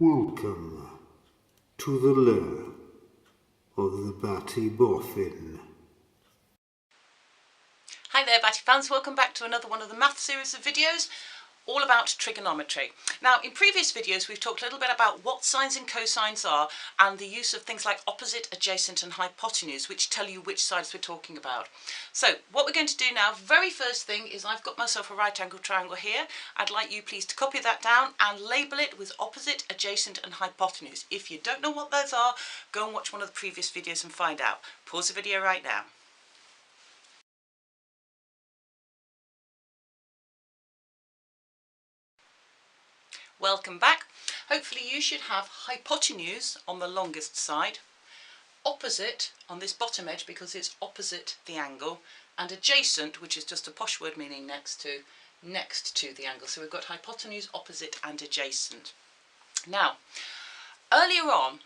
Welcome to the lair of the Batty Boffin. Hi there Batty fans, welcome back to another one of the math series of videos all about trigonometry. Now in previous videos we've talked a little bit about what sines and cosines are and the use of things like opposite, adjacent and hypotenuse, which tell you which sides we're talking about. So what we're going to do now, very first thing is I've got myself a right angle triangle here. I'd like you please to copy that down and label it with opposite, adjacent and hypotenuse. If you don't know what those are, go and watch one of the previous videos and find out. Pause the video right now. Welcome back. Hopefully you should have hypotenuse on the longest side, opposite on this bottom edge because it's opposite the angle, and adjacent, which is just a posh word meaning next to the angle. So we've got hypotenuse, opposite and adjacent. Now, earlier on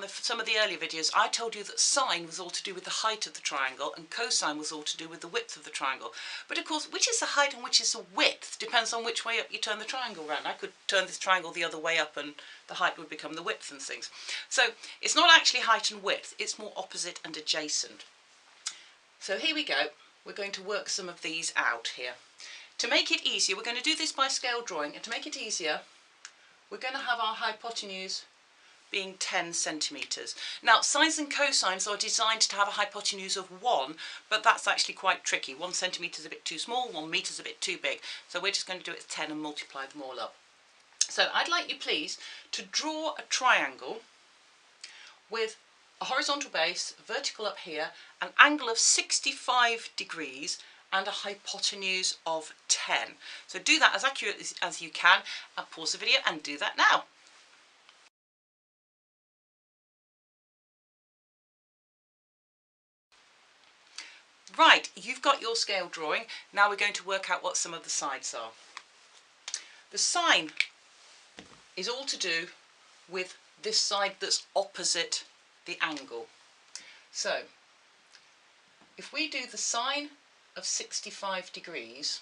some of the earlier videos, I told you that sine was all to do with the height of the triangle and cosine was all to do with the width of the triangle. But of course, which is the height and which is the width depends on which way up you turn the triangle round. I could turn this triangle the other way up and the height would become the width and things. So it's not actually height and width, it's more opposite and adjacent. So here we go, we're going to work some of these out here. To make it easier, we're going to do this by scale drawing, and to make it easier, we're going to have our hypotenuse being 10 centimetres. Now sines and cosines are designed to have a hypotenuse of 1, but that's actually quite tricky. 1 centimetre is a bit too small, 1 metre is a bit too big. So we're just going to do it as 10 and multiply them all up. So I'd like you please to draw a triangle with a horizontal base, vertical up here, an angle of 65 degrees and a hypotenuse of 10. So do that as accurately as you can and pause the video and do that now. Right, you've got your scale drawing. Now we're going to work out what some of the sides are. The sine is all to do with this side that's opposite the angle. So, if we do the sine of 65 degrees,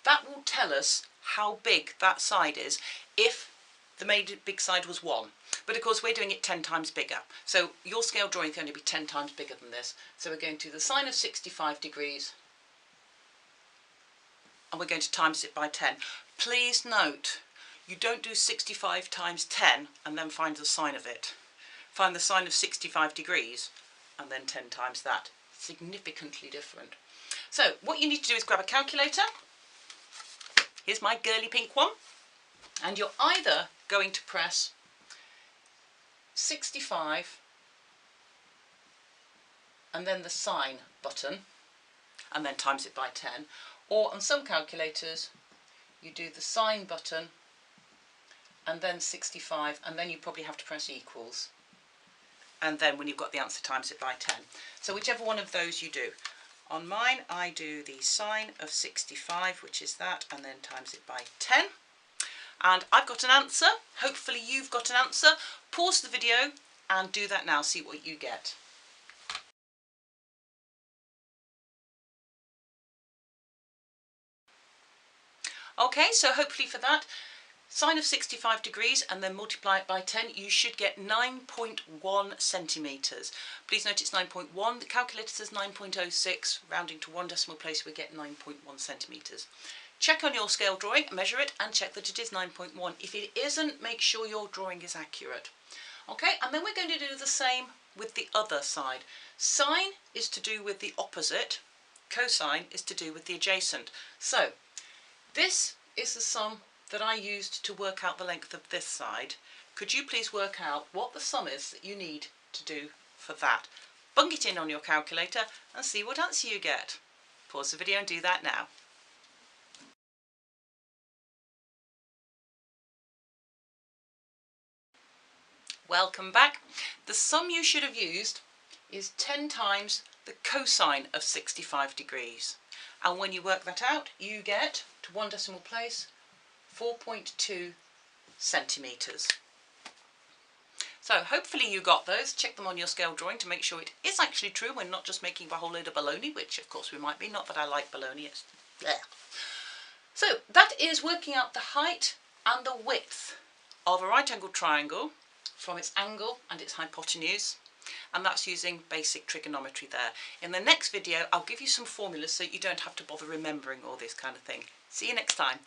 that will tell us how big that side is if the big side was 1. But of course we're doing it 10 times bigger. So your scale drawing is going to be 10 times bigger than this. So we're going to do the sine of 65 degrees and we're going to times it by 10. Please note, you don't do 65 times 10 and then find the sine of it. Find the sine of 65 degrees and then 10 times that. Significantly different. So what you need to do is grab a calculator. Here's my girly pink one. And you're either going to press 65 and then the sine button and then times it by 10, or on some calculators you do the sine button and then 65 and then you probably have to press equals, and then when you've got the answer times it by 10. So whichever one of those you do. On mine I do the sine of 65, which is that, and then times it by 10. And I've got an answer. Hopefully you've got an answer. Pause the video and do that now, see what you get. Okay, so hopefully for that, sine of 65 degrees and then multiply it by 10, you should get 9.1 centimetres. Please note it's 9.1, the calculator says 9.06, rounding to one decimal place we get 9.1 centimetres. Check on your scale drawing, measure it and check that it is 9.1. If it isn't, make sure your drawing is accurate. Okay, and then we're going to do the same with the other side. Sine is to do with the opposite, cosine is to do with the adjacent. So, this is the sum that I used to work out the length of this side. Could you please work out what the sum is that you need to do for that? Bung it in on your calculator and see what answer you get. Pause the video and do that now. Welcome back. The sum you should have used is 10 times the cosine of 65 degrees. And when you work that out, you get, to one decimal place, 4.2 centimetres. So hopefully you got those. Check them on your scale drawing to make sure it is actually true. We're not just making a whole load of baloney, which of course we might be. Not that I like baloney, it's bleh. So that is working out the height and the width of a right angled triangle from its angle and its hypotenuse, and that's using basic trigonometry there. In the next video I'll give you some formulas so you don't have to bother remembering all this kind of thing. See you next time.